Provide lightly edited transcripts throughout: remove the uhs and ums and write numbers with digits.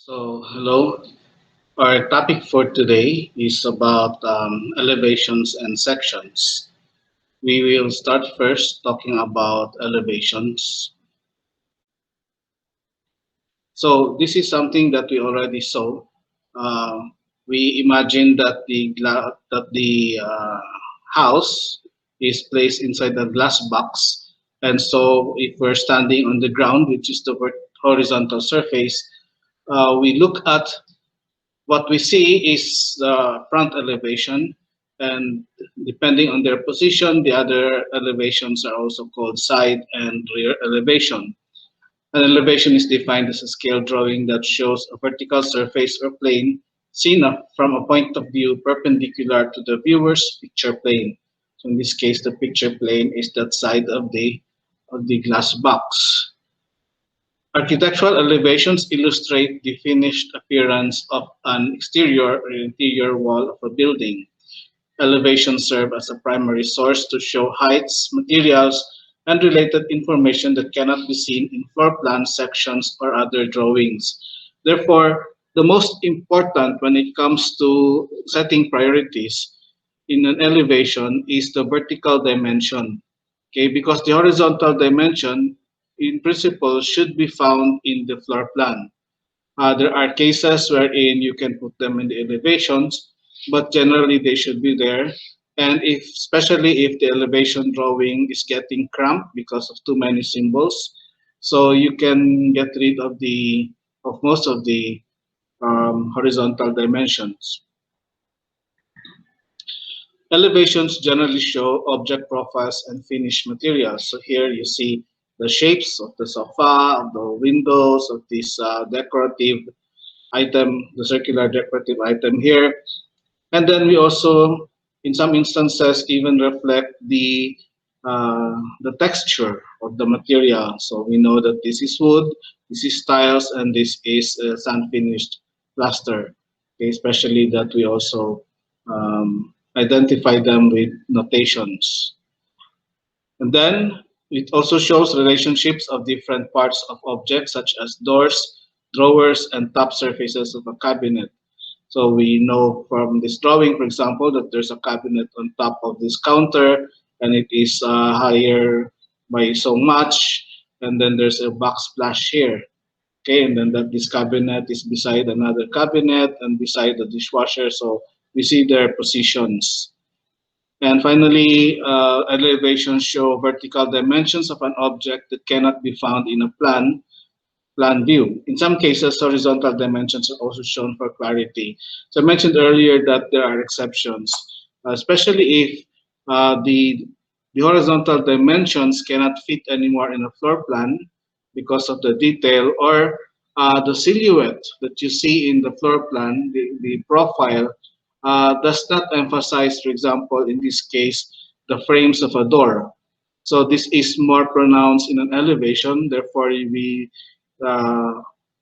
Hello. Our topic for today is about elevations and sections. We will start first talking about elevations. So, this is something that we already saw. Uh, we imagine that the house is placed inside a glass box, and so if we're standing on the ground, which is the horizontal surface, we look at what we see is the front elevation, and depending on their position, the other elevations are also called side and rear elevation. An elevation is defined as a scale drawing that shows a vertical surface or plane seen from a point of view perpendicular to the viewer's picture plane. So in this case, the picture plane is that side of the glass box. Architectural elevations illustrate the finished appearance of an exterior or interior wall of a building. Elevations serve as a primary source to show heights, materials, and related information that cannot be seen in floor plan sections or other drawings. Therefore, the most important when it comes to setting priorities in an elevation is the vertical dimension. Okay, because the horizontal dimension in principle should be found in the floor plan. There are cases wherein you can put them in the elevations, but generally they should be there. And if, especially if the elevation drawing is getting cramped because of too many symbols, so you can get rid of the of most of the horizontal dimensions. Elevations generally show object profiles and finished materials. So here you see the shapes of the sofa, of the windows, of this decorative item, the circular decorative item here. And then we also, in some instances, even reflect the texture of the material. So we know that this is wood, this is tiles, and this is sand finished plaster. Okay, especially that we also identify them with notations. And then it also shows relationships of different parts of objects such as doors, drawers, and top surfaces of a cabinet. So we know from this drawing, for example, that there's a cabinet on top of this counter and it is higher by so much. And then there's a backsplash here. Okay, and then that this cabinet is beside another cabinet and beside the dishwasher. So we see their positions. And finally, elevations show vertical dimensions of an object that cannot be found in a plan view. In some cases, horizontal dimensions are also shown for clarity. So I mentioned earlier that there are exceptions, especially if the horizontal dimensions cannot fit anymore in a floor plan because of the detail or the silhouette that you see in the floor plan, the profile, does not emphasize, for example, in this case, the frames of a door. So this is more pronounced in an elevation, therefore uh,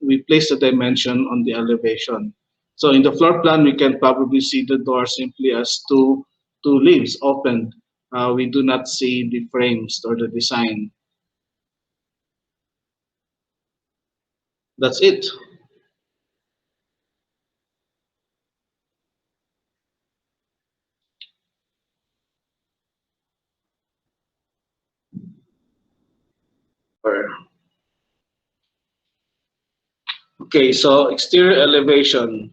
we place the dimension on the elevation. So in the floor plan, we can probably see the door simply as two leaves opened. We do not see the frames or the design. That's it. Or- Okay, so exterior elevation.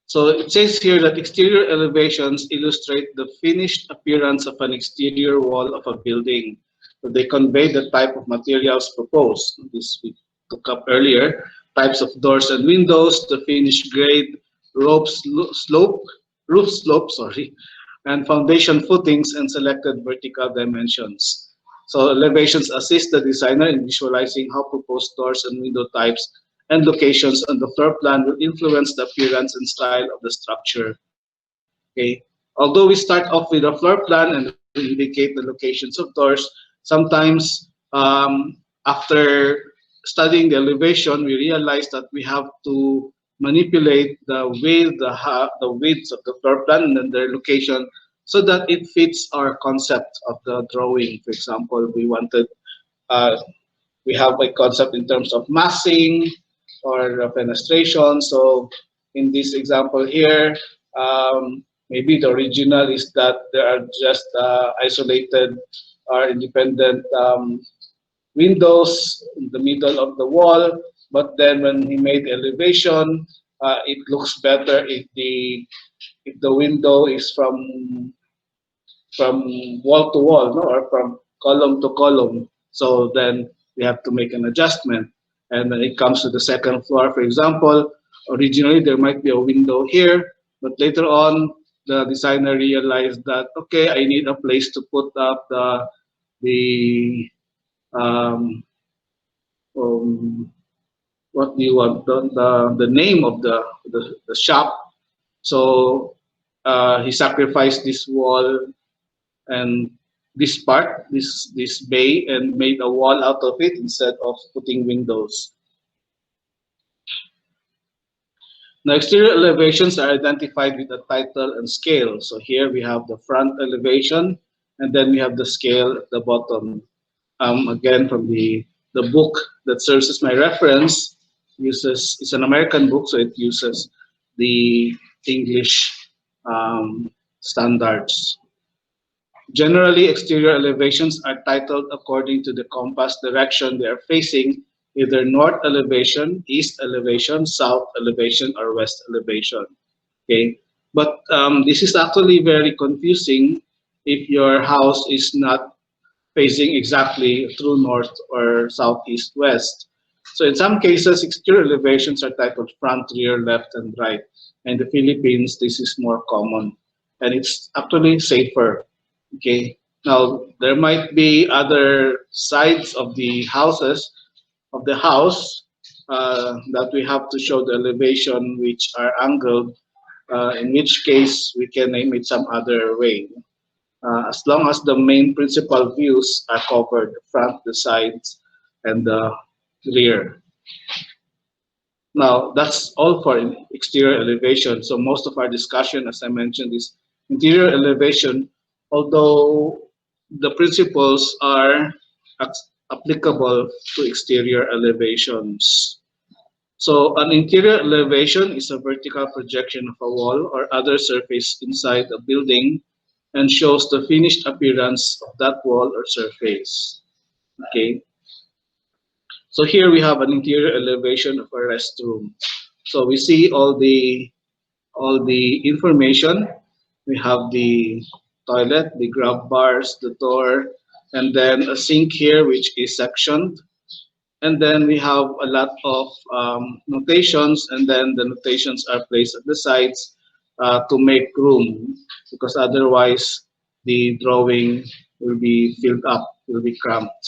So it says here that exterior elevations illustrate the finished appearance of an exterior wall of a building. So they convey the type of materials proposed. This we took up earlier. Types of doors and windows, the finished grade, roof slope, sorry, and foundation footings and selected vertical dimensions. So elevations assist the designer in visualizing how proposed doors and window types and locations on the floor plan will influence the appearance and style of the structure. Okay. Although we start off with a floor plan and we indicate the locations of doors, sometimes after studying the elevation, we realize that we have to manipulate the widths of the floor plan and then their location so that it fits our concept of the drawing. For example, we wanted uh, we have a concept in terms of massing or fenestration. So in this example here, maybe the original is that there are just isolated or independent windows in the middle of the wall. But then when he made elevation, it looks better if the window is from wall to wall, no, or from column to column. So then we have to make an adjustment. And when it comes to the second floor, for example, originally there might be a window here, but later on the designer realized that okay, I need a place to put up the um, um, what do you want the name of the shop. So he sacrificed this wall and this part, this bay, and made a wall out of it instead of putting windows. Now, exterior elevations are identified with a title and scale. So here we have the front elevation, and then we have the scale at the bottom. Again, from the book that serves as my reference, uses it's an American book, so it uses the English standards. Generally, exterior elevations are titled according to the compass direction they are facing, either north elevation, east elevation, south elevation, or west elevation. Okay, but this is actually very confusing if your house is not facing exactly true north or southeast west. So in some cases, exterior elevations are titled front, rear, left, and right. In the Philippines, this is more common, and it's actually safer. Okay. Now there might be other sides of the house that we have to show the elevation which are angled. In which case we can name it some other way. As long as the main principal views are covered, the front, the sides, and the rear. Now, that's all for exterior elevation. So most of our discussion, as I mentioned, is interior elevation, although the principles are applicable to exterior elevations. So an interior elevation is a vertical projection of a wall or other surface inside a building and shows the finished appearance of that wall or surface. Okay. So here we have an interior elevation of a restroom. So we see all the information. We have the toilet, the grab bars, the door, and then a sink here which is sectioned. And then we have a lot of notations, and then the notations are placed at the sides to make room, because otherwise the drawing will be filled up, will be cramped.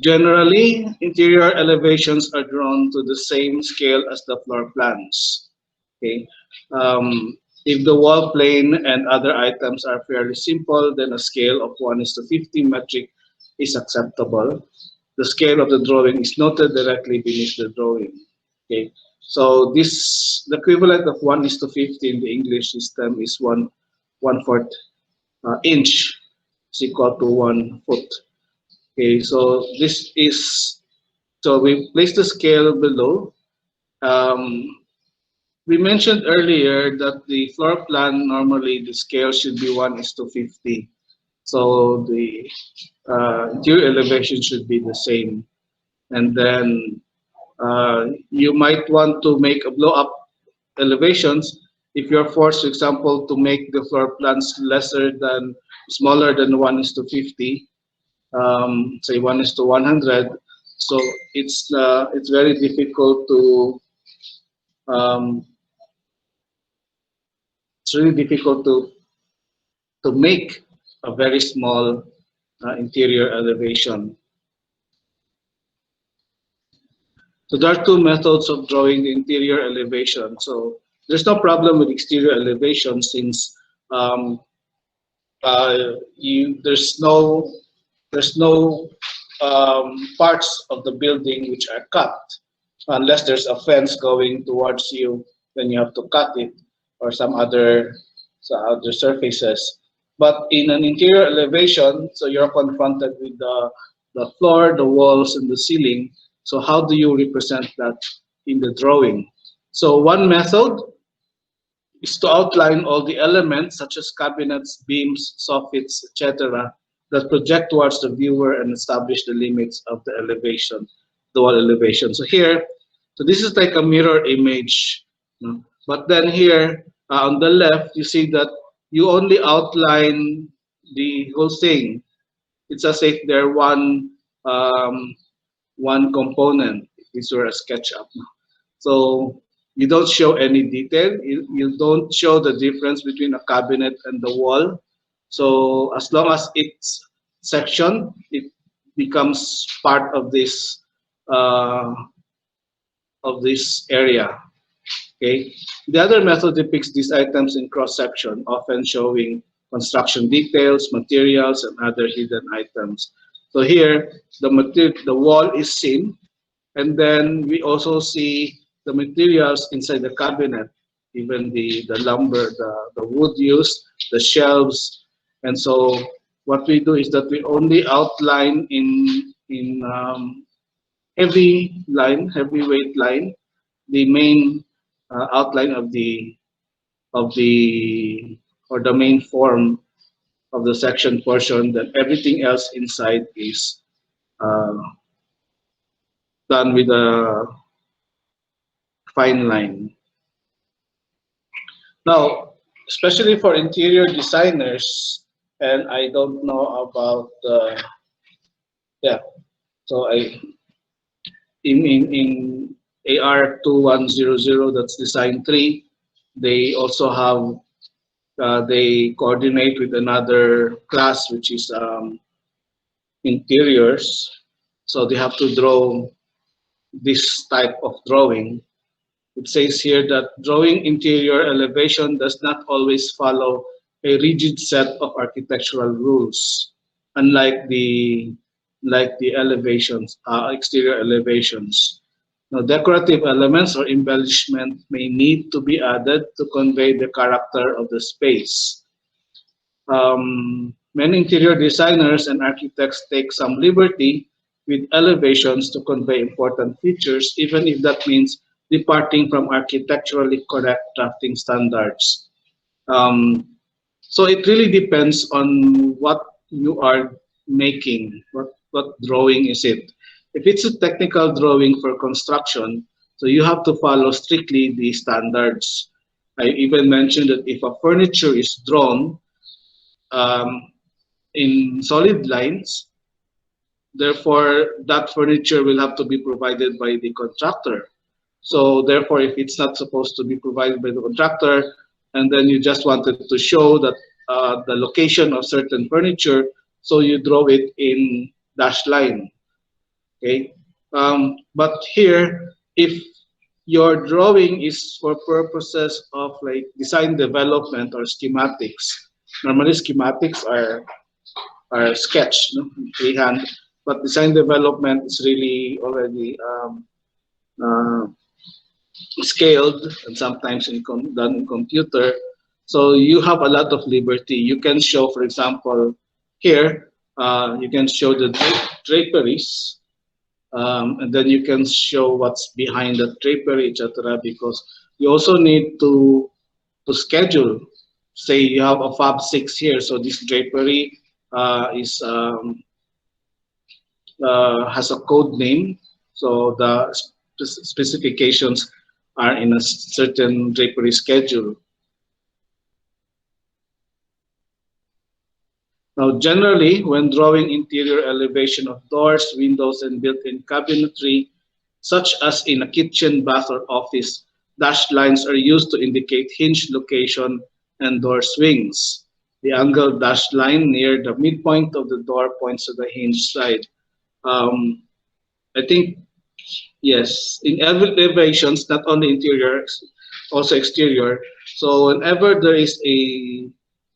Generally, interior elevations are drawn to the same scale as the floor plans. Okay. If the wall plane and other items are fairly simple, then a scale of 1:50 metric is acceptable. The scale of the drawing is noted directly beneath the drawing. Okay. So the equivalent of 1:50 in the English system is one fourth inch is equal to 1 foot. Okay, so we place the scale below. We mentioned earlier that the floor plan, normally the scale should be 1:50. So the interior elevation should be the same. And then you might want to make a blow up elevations if you're forced, for example, to make the floor plans smaller than 1:50. Say 1:100. So it's very difficult um, to make a very small interior elevation. So there are two methods of drawing the interior elevation. So there's no problem with exterior elevation since um, there's no parts of the building which are cut, unless there's a fence going towards you, then you have to cut it, or some other surfaces. But in an interior elevation, so you're confronted with the floor, the walls, and the ceiling. So how do you represent that in the drawing? So one method is to outline all the elements such as cabinets, beams, soffits, etc. that project towards the viewer and establish the limits of the elevation, the wall elevation. So here, so this is like a mirror image. But then here on the left, you see that you only outline the whole thing. It's as if they're um, one component. If this were a SketchUp. So you don't show any detail. You don't show the difference between a cabinet and the wall. So as long as it's sectioned, it becomes part uh, of this area. Okay. The other method depicts these items in cross section, often showing construction details, materials, and other hidden items. So here, the wall is seen, and then we also see the materials inside the cabinet, even the lumber, the wood used, the shelves. And so what we do is that we only outline in heavyweight line, the main outline of the or the main form of the section portion. Then everything else inside is uh, done with a fine line. Now, especially for interior designers, and I don't know about yeah. So in AR2100, that's design 3, they also have they coordinate with another class which is interiors. So they have to draw this type of drawing. It says here that drawing interior elevation does not always follow a rigid set of architectural rules, unlike the elevations, exterior elevations. Now, decorative elements or embellishment may need to be added to convey the character of the space. Many interior designers and architects take some liberty with elevations to convey important features, even if that means departing from architecturally correct drafting standards. Um, so it really depends on what you are making, what drawing is it. If it's a technical drawing for construction, so you have to follow strictly the standards. I even mentioned that if a furniture is drawn, um, in solid lines. Therefore, that furniture will have to be provided by the contractor. So therefore, if it's not supposed to be provided by the contractor, and then you just wanted to show that the location of certain furniture, so you draw it in dashed line. Okay. But here, if your drawing is for purposes of like design development or schematics, normally schematics are sketched, no? Freehand, but design development is really already uh, scaled and sometimes done in computer. So you have a lot of liberty. You can show, for example, here, you can show the draperies, and then you can show what's behind the drapery, etc. Because you also need to schedule. Say you have a Fab 6 here, so this drapery is has a code name, so the specifications are in a certain drapery schedule. Now, generally, when drawing interior elevation of doors, windows, and built-in cabinetry, such as in a kitchen, bath, or office, dashed lines are used to indicate hinge location and door swings. The angled dashed line near the midpoint of the door points to the hinge side. Um, I think, yes, in elevations, not only interior, also exterior. So whenever there is a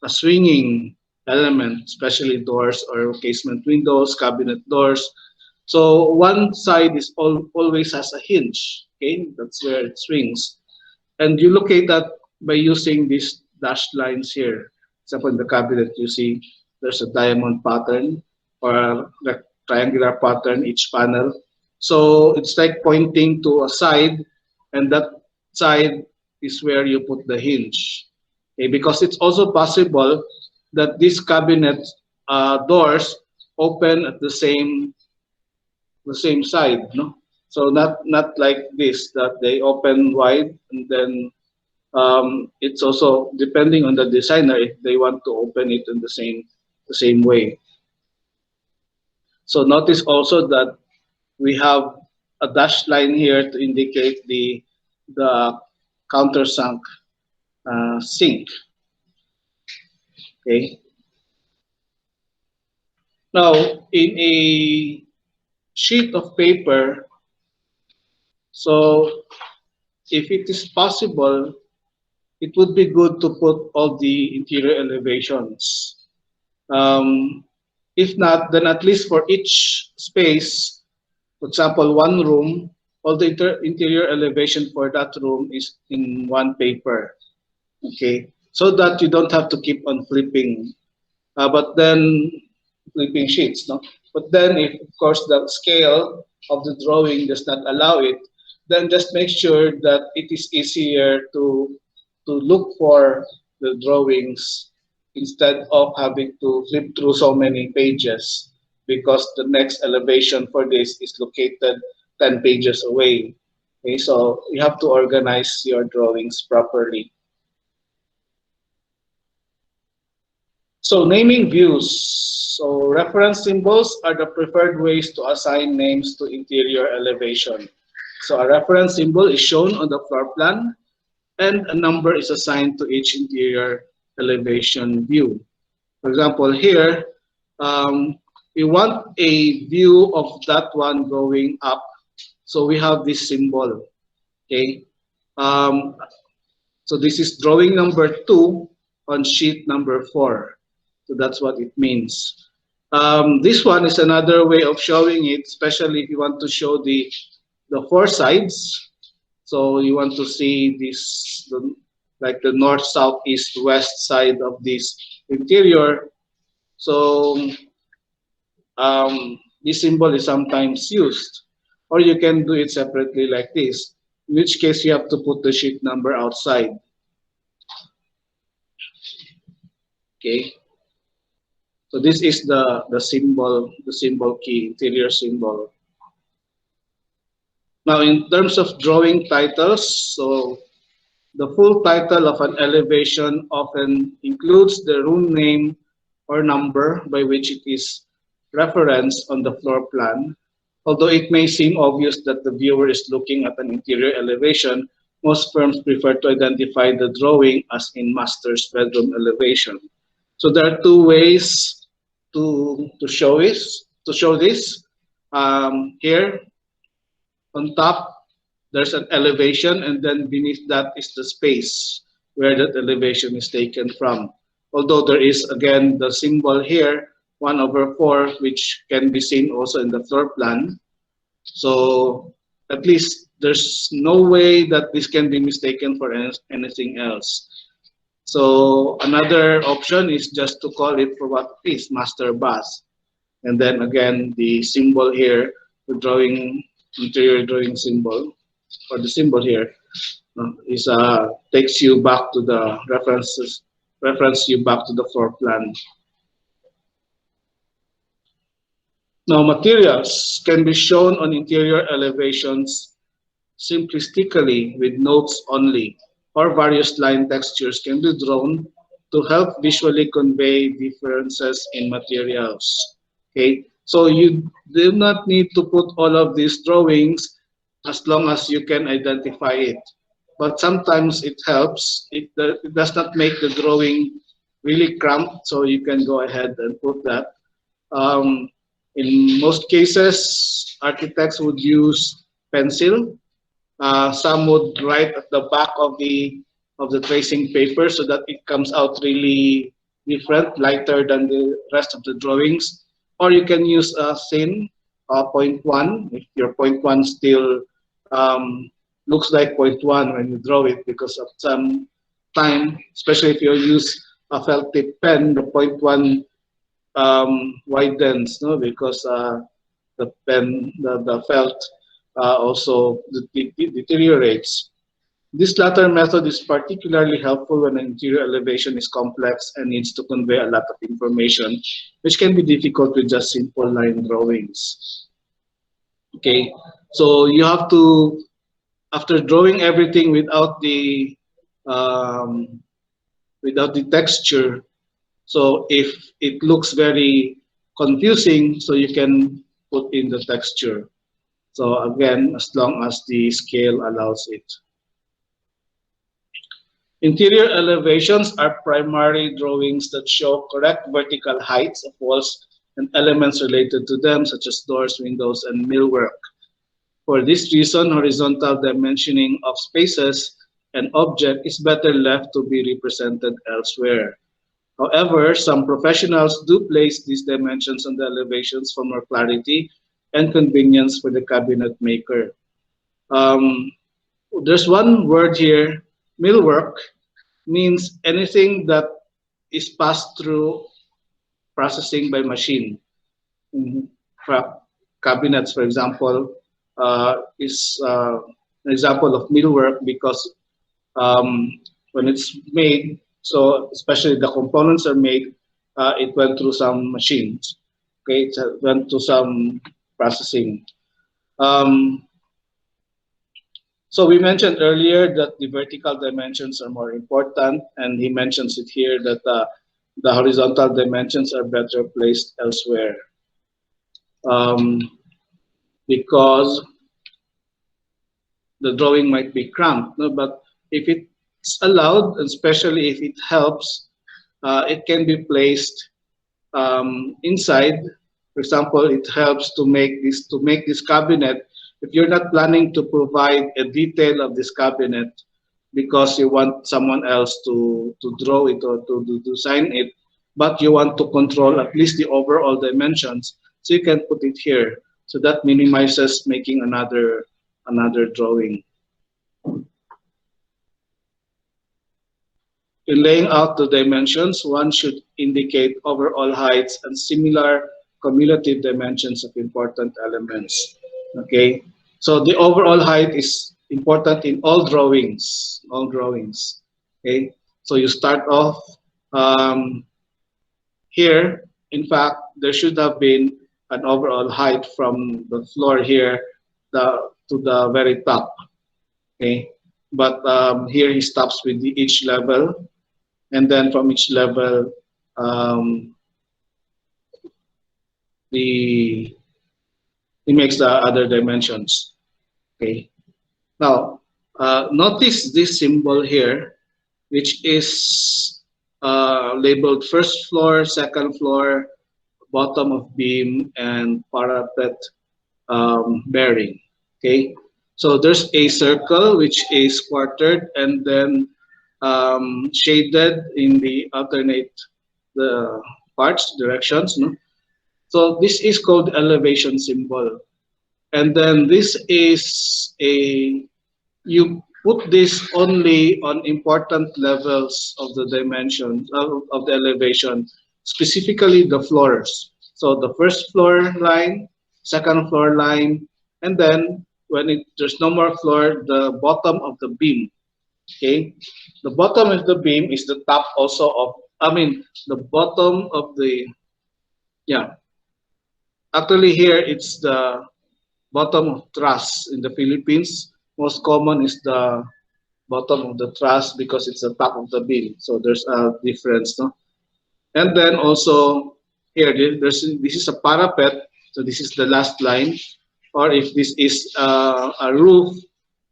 swinging element, especially doors or casement windows, cabinet doors, so one side is always has a hinge. Okay, that's where it swings, and you locate that by using these dashed lines here. example, in the cabinet, you see there's a diamond pattern or a triangular pattern each panel. So it's like pointing to a side, and that side is where you put the hinge. Okay, because it's also possible that these cabinet doors open at the same side, no? So not like this that they open wide, and then it's also depending on the designer if they want to open it in the same way. So notice also that we have a dashed line here to indicate the countersunk sink. Okay. Now in a sheet of paper, so if it is possible, it would be good to put all the interior elevations. Um, if not, then at least for each space, for example, one room, all the interior elevation for that room is in one paper. Okay, so that you don't have to keep on flipping. But then flipping sheets, no? But then if of course the scale of the drawing does not allow it, then just make sure that it is easier to look for the drawings instead of having to flip through so many pages, because the next elevation for this is located 10 pages away. Okay, so you have to organize your drawings properly. So naming views. So reference symbols are the preferred ways to assign names to interior elevation. So a reference symbol is shown on the floor plan, and a number is assigned to each interior elevation view. For example, here, we want a view of that one going up. So we have this symbol, okay? Um, so this is drawing number 2 on sheet number 4. So that's what it means. This one is another way of showing it, especially if you want to show the 4 sides. So you want to see this, like the north, south, east, west side of this interior. So this symbol is sometimes used, or you can do it separately like this, in which case you have to put the sheet number outside. Okay. So this is the symbol key, interior symbol. Now in terms of drawing titles, so the full title of an elevation often includes the room name or number by which it is referenced on the floor plan. Although it may seem obvious that the viewer is looking at an interior elevation, most firms prefer to identify the drawing as in master's bedroom elevation. So there are 2 ways to show this. Here on top, there's an elevation, and then beneath that is the space where that elevation is taken from. Although there is again the symbol here, 1/4, which can be seen also in the floor plan. So at least there's no way that this can be mistaken for anything else. So another option is just to call it for what it is, master bath. And then again, the symbol here, the interior drawing symbol, or the symbol here, is takes you back to the reference you back to the floor plan. Now, materials can be shown on interior elevations simplistically with notes only, or various line textures can be drawn to help visually convey differences in materials. Okay, so you do not need to put all of these drawings as long as you can identify it. But sometimes it helps. It does not make the drawing really cramped, so you can go ahead and put that. In most cases, architects would use pencil. Some would write at the back of the tracing paper so that it comes out really different, lighter than the rest of the drawings. Or you can use a thin 0.1 if your 0.1 still looks like 0.1 when you draw it, because of some time, especially if you use a felt tip pen, the point one widens, no, because the pen, the felt also deteriorates. This latter method is particularly helpful when an interior elevation is complex and needs to convey a lot of information, which can be difficult with just simple line drawings. Okay, so you have to, after drawing everything um, without the texture, so if it looks very confusing, so you can put in the texture. So again, as long as the scale allows it. Interior elevations are primary drawings that show correct vertical heights of walls and elements related to them, such as doors, windows, and millwork. For this reason, horizontal dimensioning of spaces and objects is better left to be represented elsewhere. However, some professionals do place these dimensions on the elevations for more clarity and convenience for the cabinet maker. Um, there's one word here, millwork, means anything that is passed through processing by machine. Mhm. Cabinets, for example, is an example of millwork because when it's made, so especially the components are made, it went through some machines. Okay, it went through some processing. Um, so we mentioned earlier that the vertical dimensions are more important, and he mentions it here that the horizontal dimensions are better placed elsewhere um, because the drawing might be cramped. No? But if it's allowed, especially if it helps, it can be placed inside. For example, it helps to make this cabinet. If you're not planning to provide a detail of this cabinet because you want someone else to draw it or to design it, but you want to control at least the overall dimensions, so you can put it here. So that minimizes making another drawing. In laying out the dimensions, one should indicate overall heights and similar cumulative dimensions of important elements. Okay, so the overall height is important in all drawings. All drawings. Okay, so you start off um, here. In fact, there should have been an overall height from the floor here to the very top. Okay, but here he stops with each level, and then from each level, um, he makes the other dimensions. Okay. Now, notice this symbol here, which is labeled first floor, second floor, bottom of beam, and parapet bearing. Okay. So there's a circle which is quartered and then shaded in the alternate the parts directions. No? So this is called elevation symbol, and then this is a, you put this only on important levels of the dimension of the elevation, specifically the floors. So the first floor line, second floor line, and then when there's no more floor, the bottom of the beam. Okay, the bottom of the beam is the top also of, I mean, the bottom of the, yeah, actually here it's the bottom of truss in the Philippines. Most common is the bottom of the truss because it's the top of the beam. So there's a difference, no? And then also here, this is a parapet. So this is the last line. Or if this is a roof,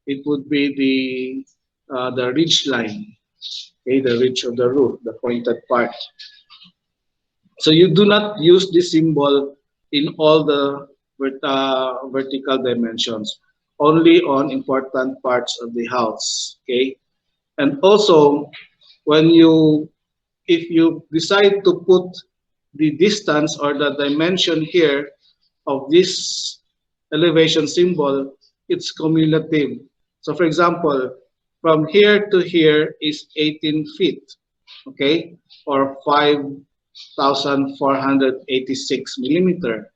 it would be the ridge line. Okay, the ridge of the roof, the pointed part. So you do not use this symbol in all the vertical dimensions, only on important parts of the house. Okay, and also when you, if you decide to put the distance or the dimension here of this elevation symbol, it's cumulative. So for example, from here to here is 18 feet. okay, or 5,486 millimeter.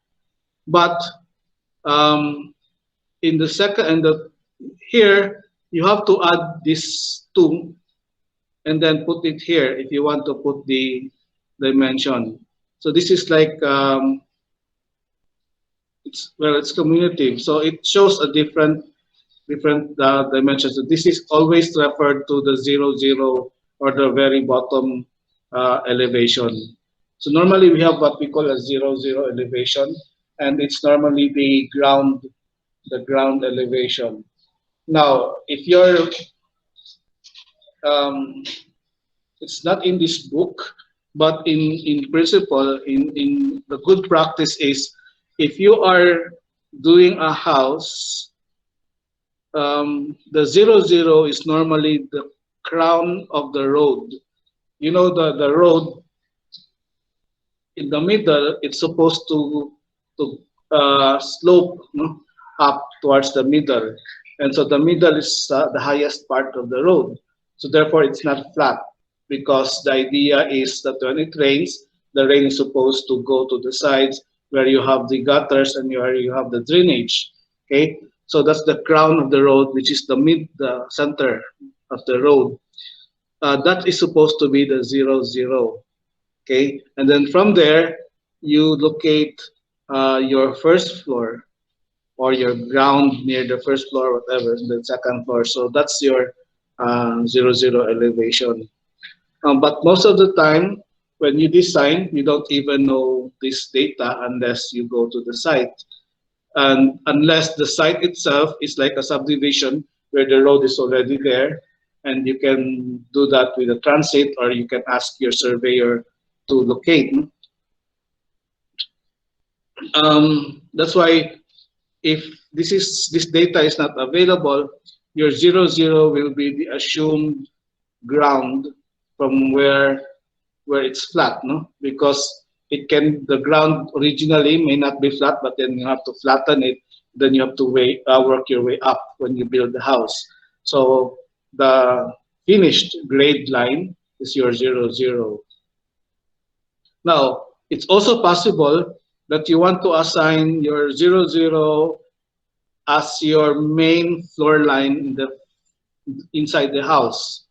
But um, in the second and the here you have to add this 2 and then put it here if you want to put the dimension. So this is like it's well, it's commutative, so it shows a different dimensions. So this is always referred to the 0, 0 or the very bottom elevation. So normally we have what we call a 0, 0 elevation, and it's normally the ground elevation. Now, if you're um, it's not in this book, but in principle, in the good practice is if you are doing a house, the 0, 0 is normally the crown of the road. You know, the road in the middle, it's supposed to slope, no, up towards the middle, and so the middle is the highest part of the road. So therefore, it's not flat because the idea is that when it rains, the rain is supposed to go to the sides where you have the gutters and where you have the drainage. Okay, so that's the crown of the road, which is the center of the road. That is supposed to be the 0, 0. Okay, and then from there you locate your first floor or your ground near the first floor, whatever, the second floor. So that's your 0, 0 elevation. But most of the time, when you design, you don't even know this data unless you go to the site. And unless the site itself is like a subdivision where the road is already there, and you can do that with a transit, or you can ask your surveyor to locate. That's why if this data is not available, your 0, 0 will be the assumed ground from where it's flat, no? Because the ground originally may not be flat, but then you have to flatten it. Then you have to work your way up when you build the house. So the finished grade line is your 0, 0. Now, it's also possible that you want to assign your 0, 0 as your main floor line inside the house.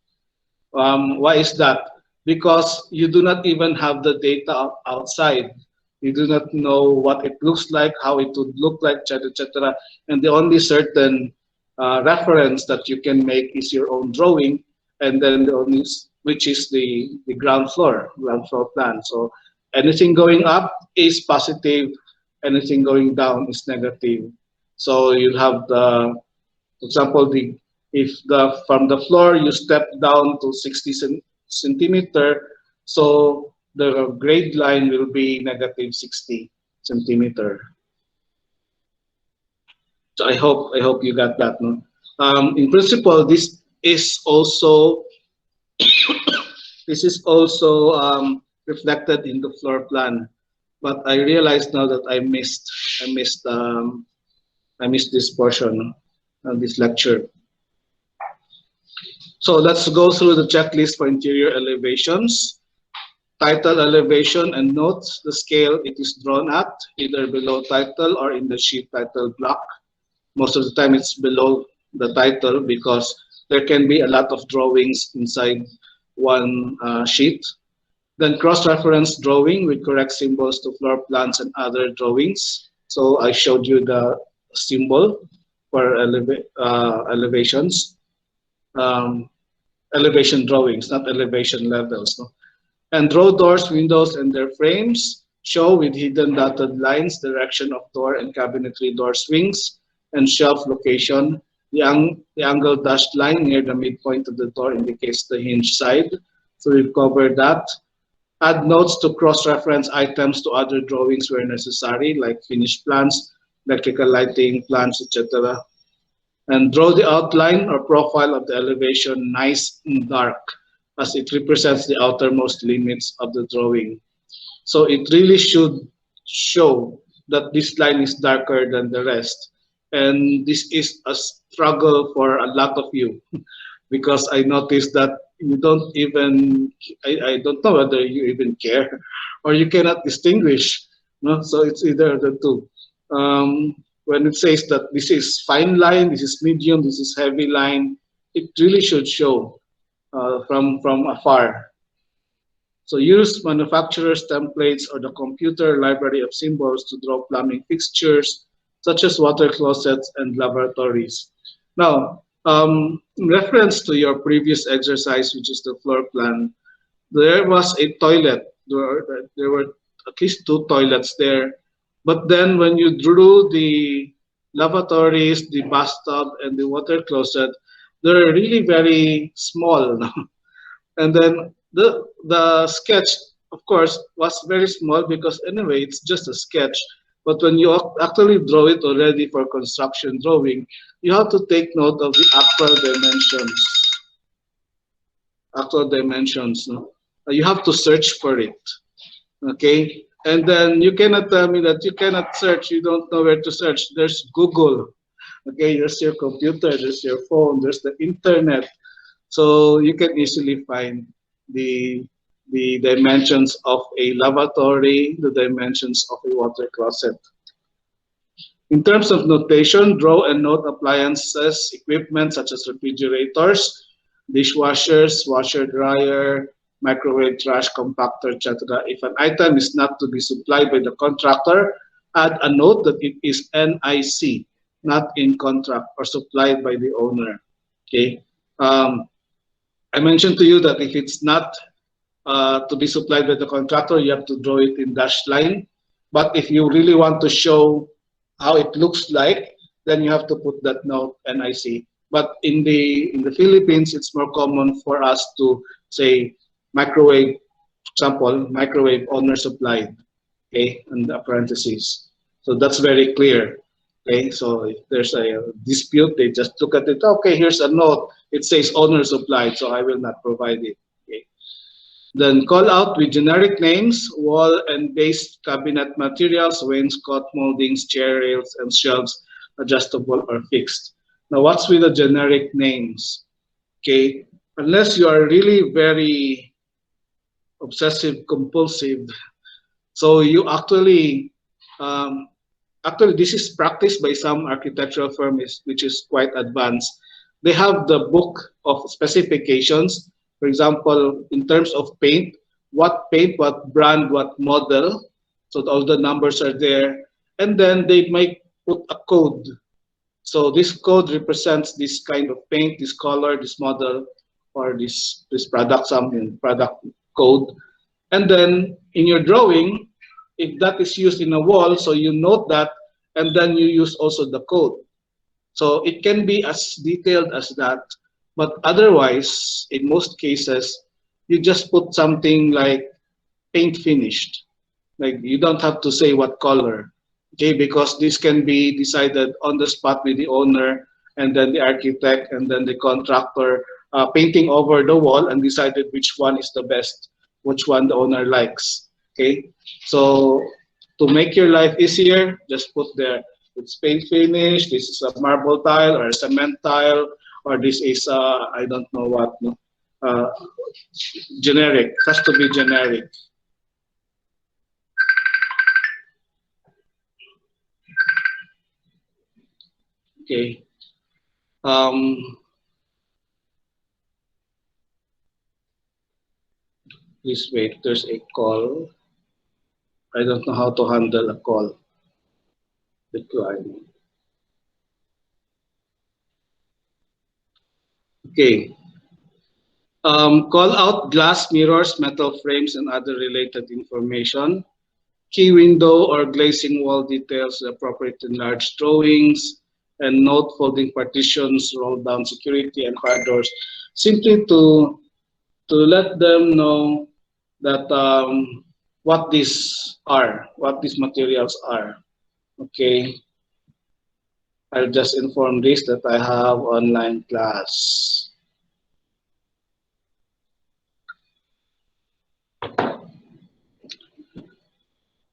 Why is that? Because you do not even have the data outside. You do not know what it looks like, how it would look like, etc., etc. And the only certain reference that you can make is your own drawing, and then the only which is the ground floor plan. So anything going up is positive, anything going down is negative. So you have the, for example, if from the floor you step down to 60 centimeter, so the grade line will be negative 60 centimeter. So I hope you got that. No? In principle, this is also reflected in the floor plan, but I realized now that I missed this portion of this lecture. So let's go through the checklist for interior elevations. Title elevation, and note the scale it is drawn at, either below title or in the sheet title block. Most of the time it's below the title because there can be a lot of drawings inside one sheet. Then cross-reference drawing with correct symbols to floor plans and other drawings. So I showed you the symbol for elevations. Elevation drawings, not elevation levels. No? And draw doors, windows, and their frames. Show with hidden dotted lines direction of door and cabinetry door swings and shelf location. The angle dashed line near the midpoint of the door indicates the hinge side. So we've covered that. Add notes to cross-reference items to other drawings where necessary, like finished plans, electrical lighting, plans, etc. And draw the outline or profile of the elevation nice and dark, as it represents the outermost limits of the drawing. So it really should show that this line is darker than the rest. And this is a struggle for a lot of you because I noticed that you don't even, I don't know whether you even care or you cannot distinguish. No? So it's either the two. When it says that this is fine line, this is medium, this is heavy line, it really should show from afar. So use manufacturer's templates or the computer library of symbols to draw plumbing fixtures such as water closets and lavatories. Now, in reference to your previous exercise, which is the floor plan, there was a toilet. There were at least two toilets there. But then when you drew the lavatories, the bathtub, and the water closet, they're really very small. And then the sketch, of course, was very small because anyway, it's just a sketch. But when you actually draw it already for construction drawing, you have to take note of the actual dimensions. Actual dimensions. No? You have to search for it. Okay? And then you cannot tell me that you cannot search, you don't know where to search. There's Google. Okay, there's your computer, there's your phone, there's the internet. So you can easily find the dimensions of a lavatory, the dimensions of a water closet. In terms of notation, draw and note appliances, equipment such as refrigerators, dishwashers, washer dryer, microwave, trash compactor, etc. If an item is not to be supplied by the contractor, add a note that it is NIC, not in contract or supplied by the owner. Okay. I mentioned to you that if it's not to be supplied by the contractor, you have to draw it in dashed line. But if you really want to show how it looks like, then you have to put that note NIC. But in the Philippines, it's more common for us to say microwave, example, microwave owner supplied, okay, in the parentheses. So that's very clear. Okay, so if there's a dispute, they just look at it. Okay, here's a note. It says owner supplied, so I will not provide it. Okay. Then call out with generic names, wall and base cabinet materials, wainscot, moldings, chair rails, and shelves, adjustable or fixed. Now, what's with the generic names? Okay, unless you are really very obsessive compulsive, so you actually actually, this is practiced by some architectural firms, which is quite advanced. They have the book of specifications. For example, in terms of paint, what brand, what model. So all the numbers are there. And then they might put a code. So this code represents this kind of paint, this color, this model, or this product, something, product code. And then in your drawing, if that is used in a wall, so you note that, and then you use also the code. So it can be as detailed as that, but otherwise, in most cases, you just put something like paint finished. Like you don't have to say what color, okay, because this can be decided on the spot with the owner and then the architect and then the contractor painting over the wall and decided which one is the best, which one the owner likes. Okay, so to make your life easier, just put there, it's paint finish, this is a marble tile or a cement tile, or this is I don't know what, no? Generic, it has to be generic. Okay. Please wait, there's a call. I don't know how to handle a call. Decline. Okay. Call out glass mirrors, metal frames, and other related information. Key window or glazing wall details appropriate in large drawings, and note folding partitions, roll down security, and car doors. Simply to let them know that what these are, what these materials are. Okay. I'll just inform this that I have online class.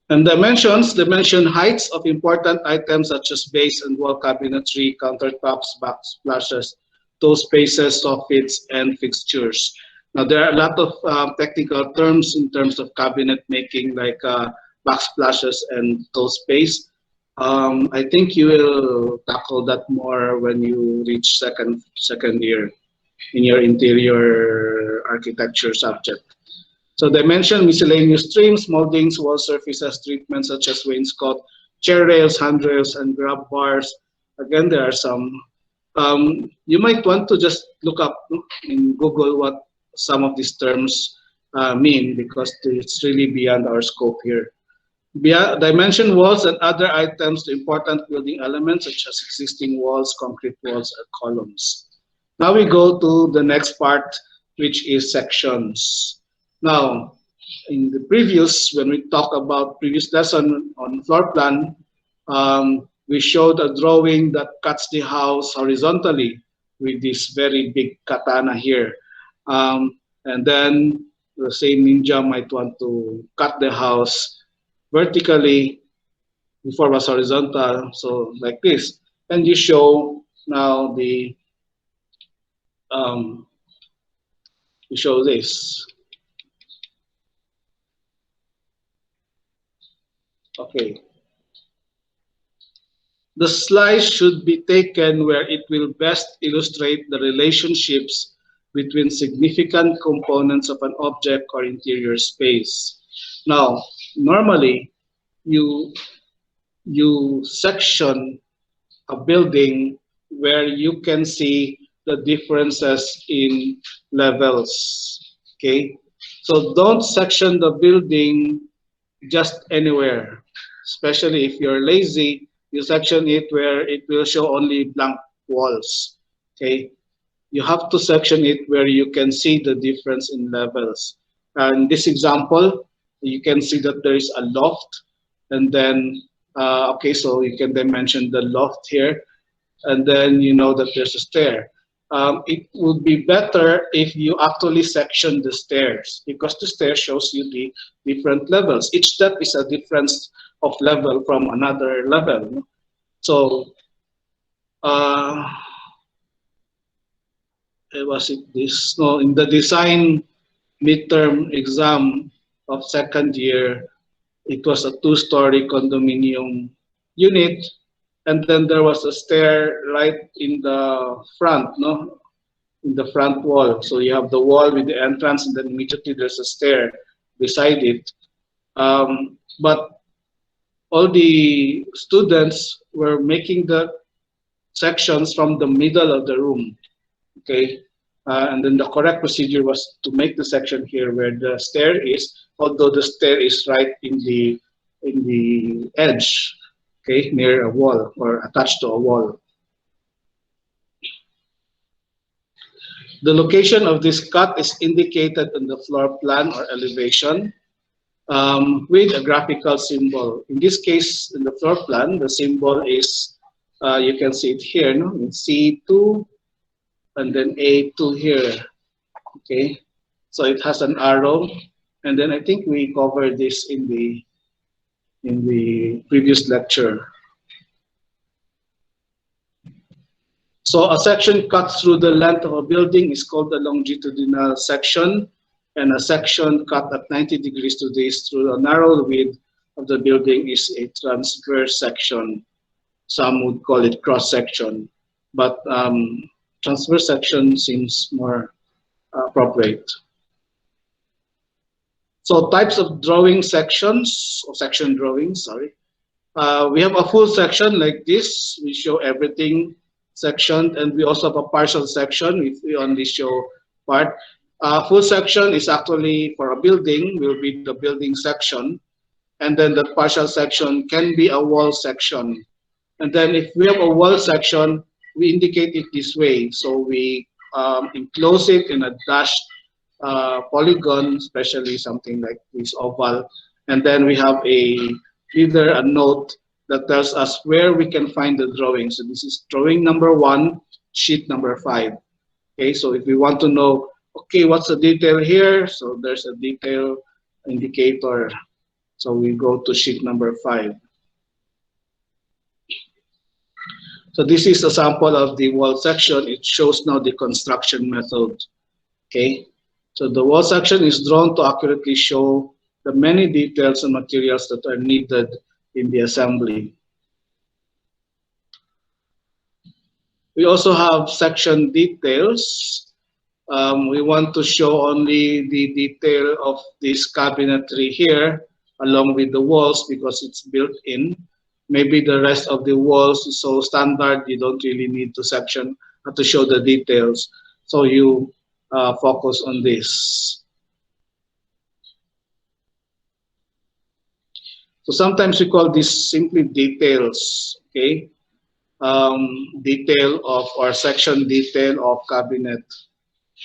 And dimension heights of important items such as base and wall cabinetry, countertops, backsplashes, toe spaces, soffits, and fixtures. Now, there are a lot of technical terms in terms of cabinet making, like backsplashes and toe space. I think you will tackle that more when you reach second year in your interior architecture subject. So dimension, miscellaneous trims, moldings, wall surfaces, treatments such as wainscot, chair rails, handrails, and grab bars. Again, there are some. You might want to just look up in Google what some of these terms mean, because it's really beyond our scope here. Beyond dimension walls and other items to important building elements such as existing walls, concrete walls, or columns. Now we go to the next part, which is sections. Now, in the previous, when we talk about previous lesson on floor plan, we showed a drawing that cuts the house horizontally with this very big katana here. And then the same ninja might want to cut the house vertically. Before was horizontal, so like this. And you show now um, you show this. Okay. The slice should be taken where it will best illustrate the relationships between significant components of an object or interior space. Now, normally you section a building where you can see the differences in levels. Okay, so don't section the building just anywhere, especially if you're lazy. You section it where it will show only blank walls. Okay, you have to section it where you can see the difference in levels. And this example, you can see that there is a loft, and then okay, so you can dimension the loft here, and then you know that there's a stair. It would be better if you actually section the stairs, because the stair shows you the different levels. Each step is a difference of level from another level. So was it this? No, in the design midterm exam of second year, it was a two-story condominium unit, and then there was a stair right in the front, no, in the front wall. So you have the wall with the entrance, and then immediately there's a stair beside it. But all the students were making the sections from the middle of the room. Okay, and then the correct procedure was to make the section here where the stair is, although the stair is right in the edge, okay, near a wall or attached to a wall. The location of this cut is indicated in the floor plan or elevation with a graphical symbol. In this case, in the floor plan, the symbol is, you can see it here, no? It's C2 and then A2 here, okay? So it has an arrow, and then I think we covered this in the previous lecture. So a section cut through the length of a building is called a longitudinal section, and a section cut at 90 degrees to this through the narrow width of the building is a transverse section. Some would call it cross section, but transverse section seems more appropriate. So types of drawing sections, or section drawings, sorry. We have a full section like this. We show everything sectioned, and we also have a partial section if we only show part. Full section is actually for a building, will be the building section, and then the partial section can be a wall section. And then if we have a wall section, we indicate it this way. So we enclose it in a dashed polygon, especially something like this oval, and then we have either a note that tells us where we can find the drawing. So this is drawing number 1, sheet number 5. Okay, so if we want to know, okay, what's the detail here? So there's a detail indicator. So we go to sheet number 5. So this is a sample of the wall section. It shows now the construction method. Okay, so the wall section is drawn to accurately show the many details and materials that are needed in the assembly. We also have section details. We want to show only the detail of this cabinetry here along with the walls because it's built in. Maybe the rest of the walls is so standard you don't really need to section to show the details. So you focus on this. So sometimes we call this simply details, okay? Detail of or section detail of cabinet.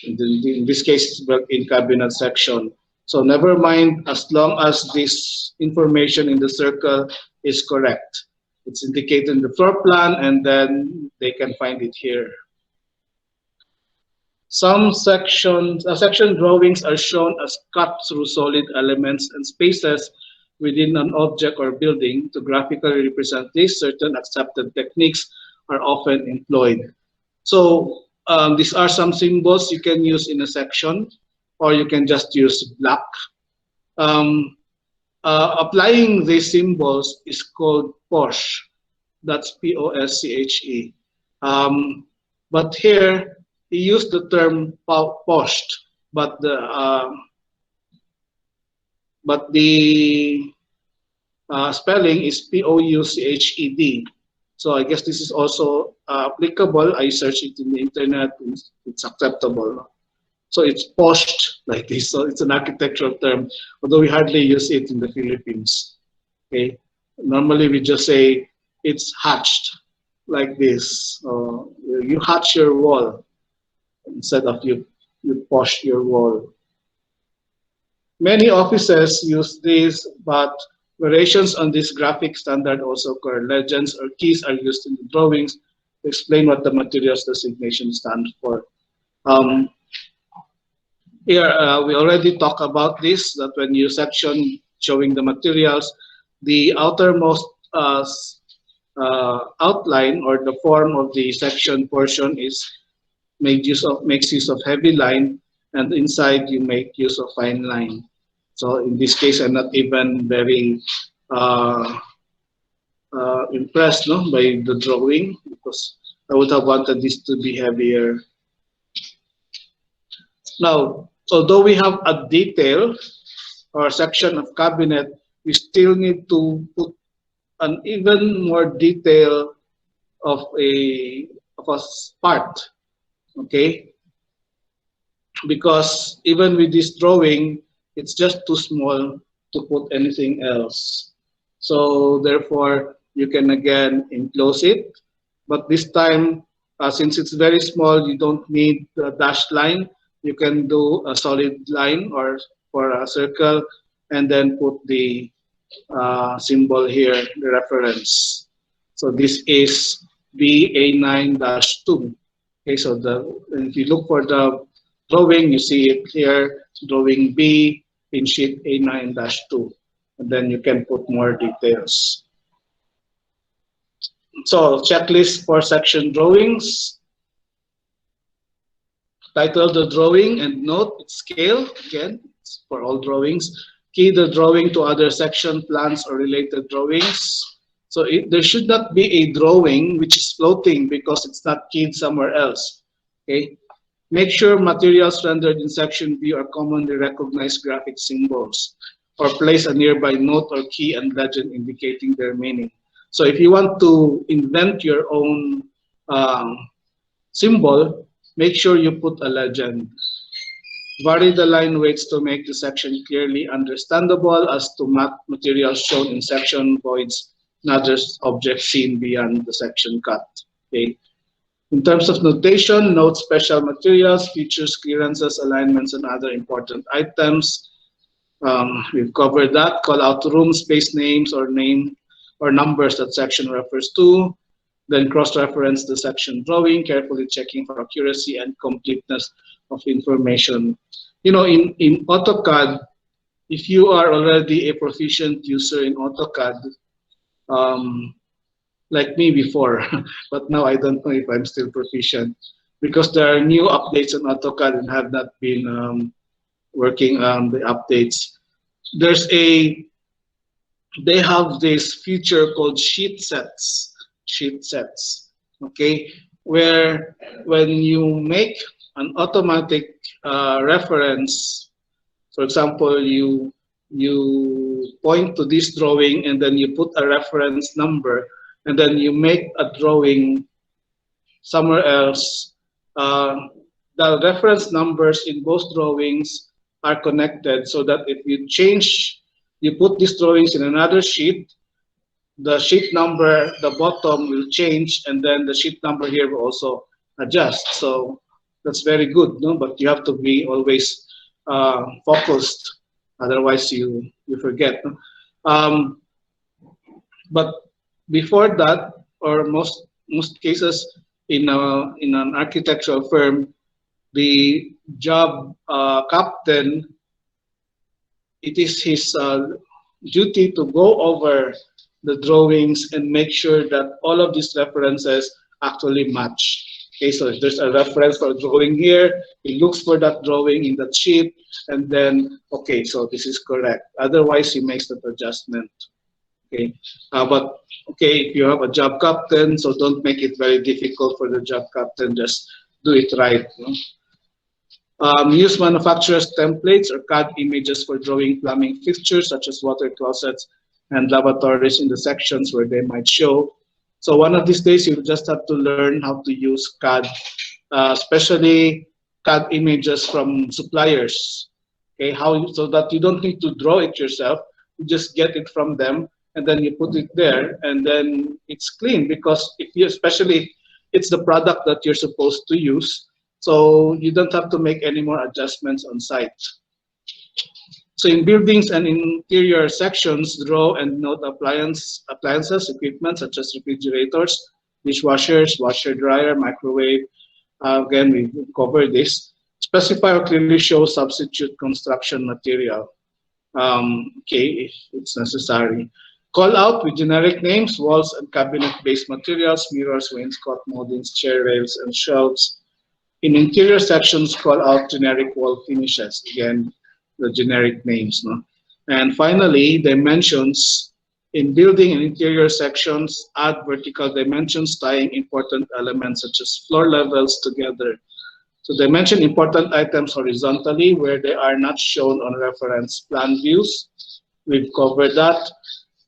In this case, it's built in cabinet section. So never mind as long as this information in the circle is correct. It's indicated in the floor plan and then they can find it here. Some section drawings are shown as cut through solid elements and spaces within an object or building. To graphically represent this, certain accepted techniques are often employed. So these are some symbols you can use in a section, or you can just use black. Applying these symbols is called POSCHE. That's P-O-S-C-H-E. But here, he used the term POSCHE, but the spelling is P-O-U-C-H-E-D. So I guess this is also applicable. I searched it in the internet. It's acceptable. So it's POSCHE like this. So it's an architectural term, although we hardly use it in the Philippines. Okay. Normally we just say it's hatched like this. You hatch your wall instead of you POSCHE your wall. Many offices use this, but variations on this graphic standard also occur. Legends or keys are used in the drawings to explain what the materials designation stands for. Here, we already talked about this, that when you section showing the materials, the outermost outline or the form of the section portion is makes use of heavy line, and inside you make use of fine line. So in this case, I'm not even very impressed by the drawing because I would have wanted this to be heavier. Now, although we have a detail or section of cabinet, we still need to put an even more detail of a part, okay? Because even with this drawing, it's just too small to put anything else. So therefore, you can again enclose it, but this time, since it's very small, you don't need the dashed line. You can do a solid line or a circle, and then put the symbol here, the reference. So this is BA9-2. Okay, so if you look for the drawing, you see it here, drawing B in sheet A9-2. And then you can put more details. So checklist for section drawings. Title the drawing and note its scale. Again, it's for all drawings. Key the drawing to other section plans or related drawings. So there should not be a drawing which is floating because it's not keyed somewhere else. Okay. Make sure materials rendered in section view are commonly recognized graphic symbols, or place a nearby note or key and legend indicating their meaning. So if you want to invent your own symbol, make sure you put a legend. Vary the line weights to make the section clearly understandable as to map materials shown in section voids and other objects seen beyond the section cut. Okay. In terms of notation, note special materials, features, clearances, alignments, and other important items. We've covered that. Call out room, space names, or numbers that section refers to. Then cross-reference the section drawing, carefully checking for accuracy and completeness of information. In AutoCAD, if you are already a proficient user in AutoCAD, like me before, but now I don't know if I'm still proficient because there are new updates on AutoCAD and have not been working on the updates. There's a they have this feature called sheet sets, okay, where when you make an automatic reference, for example, you point to this drawing and then you put a reference number and then you make a drawing somewhere else. The reference numbers in both drawings are connected so that if you change, you put these drawings in another sheet, the sheet number, the bottom will change, and then the sheet number here will also adjust. So that's very good, no? But you have to be always focused, otherwise you forget. No? But before that, or most cases in an architectural firm, the job captain, it is his duty to go over the drawings and make sure that all of these references actually match. Okay, so if there's a reference for a drawing here, he looks for that drawing in that sheet, and then, okay, so this is correct. Otherwise, he makes that adjustment. Okay, but okay, if you have a job captain, so don't make it very difficult for the job captain, just do it right. You know? Use manufacturer's templates or CAD images for drawing plumbing fixtures such as water closets and lavatories in the sections where they might show. So one of these days you just have to learn how to use CAD, especially CAD images from suppliers. Okay, so that you don't need to draw it yourself. You just get it from them and then you put it there, and then it's clean because if you, especially it's the product that you're supposed to use. So you don't have to make any more adjustments on site. So in buildings and interior sections, draw and note appliances, equipment such as refrigerators, dishwashers, washer dryer, microwave. Again, we covered this. Specify or clearly show substitute construction material. Okay, if it's necessary. Call out with generic names, walls and cabinet-based materials, mirrors, wainscot, moldings, chair rails, and shelves. In interior sections, call out generic wall finishes. Again, the generic names. No? And finally, dimensions. In building and interior sections, add vertical dimensions tying important elements such as floor levels together. So dimension important items horizontally where they are not shown on reference plan views. We've covered that.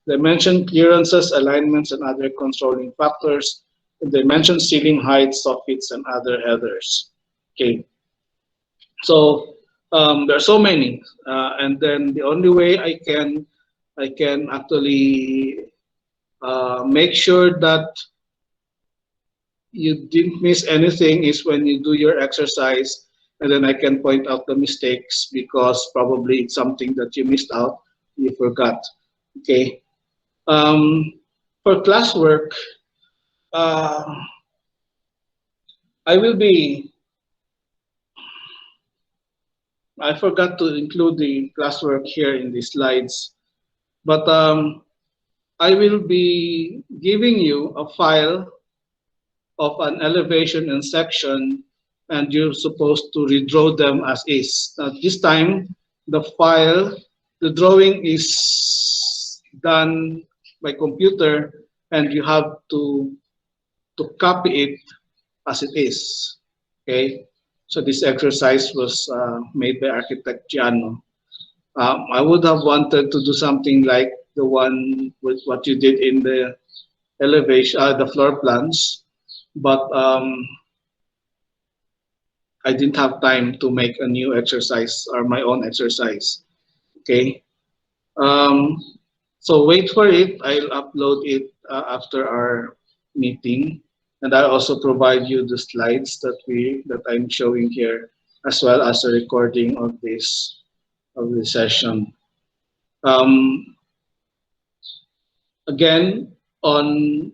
Dimension clearances, alignments, and other controlling factors. And dimension ceiling heights, soffits, and other headers. Okay. So there are so many, and then the only way I can actually make sure that you didn't miss anything is when you do your exercise, and then I can point out the mistakes because probably it's something that you missed out, you forgot. Okay. For classwork, I forgot to include the classwork here in the slides, but I will be giving you a file of an elevation and section, and you're supposed to redraw them as is. This time, the drawing is done by computer, and you have to copy it as it is. Okay, so this exercise was made by architect Giano. I would have wanted to do something like the one with what you did in the elevation, the floor plans, but I didn't have time to make a new exercise or my own exercise. Okay, so wait for it. I'll upload it after our meeting, and I'll also provide you the slides that I'm showing here, as well as a recording of this session. Again, on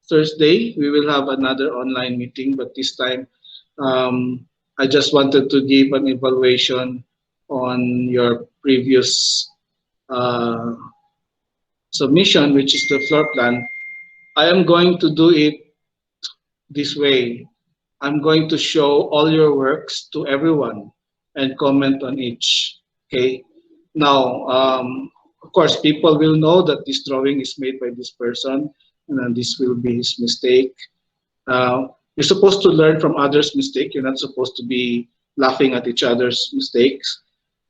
Thursday we will have another online meeting, but this time I just wanted to give an evaluation on your previous submission, which is the floor plan. I am going to do it this way. I'm going to show all your works to everyone and comment on each. Okay. Now, of course, people will know that this drawing is made by this person, and then this will be his mistake. You're supposed to learn from others' mistake. You're not supposed to be laughing at each other's mistakes.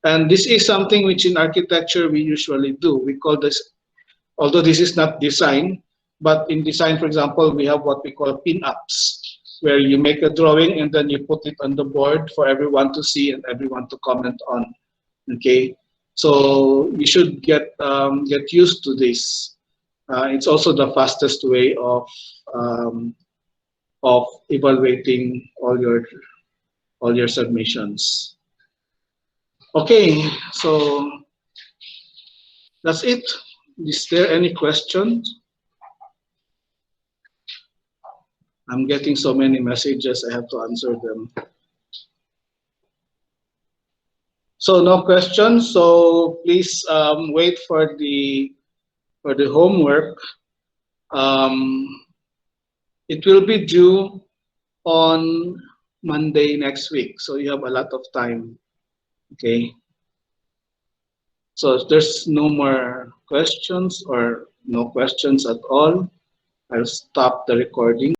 And this is something which in architecture we usually do. We call this, although this is not design, but in design, for example, we have what we call pin-ups, where you make a drawing and then you put it on the board for everyone to see and everyone to comment on. Okay, so you should get used to this. It's also the fastest way um, of evaluating all your submissions. Okay, so that's it. Is there any questions? I'm getting so many messages, I have to answer them. So no questions. So please wait for the homework. Um, it will be due on Monday next week, so you have a lot of time. Okay. So if there's no more questions or no questions at all, I'll stop the recording.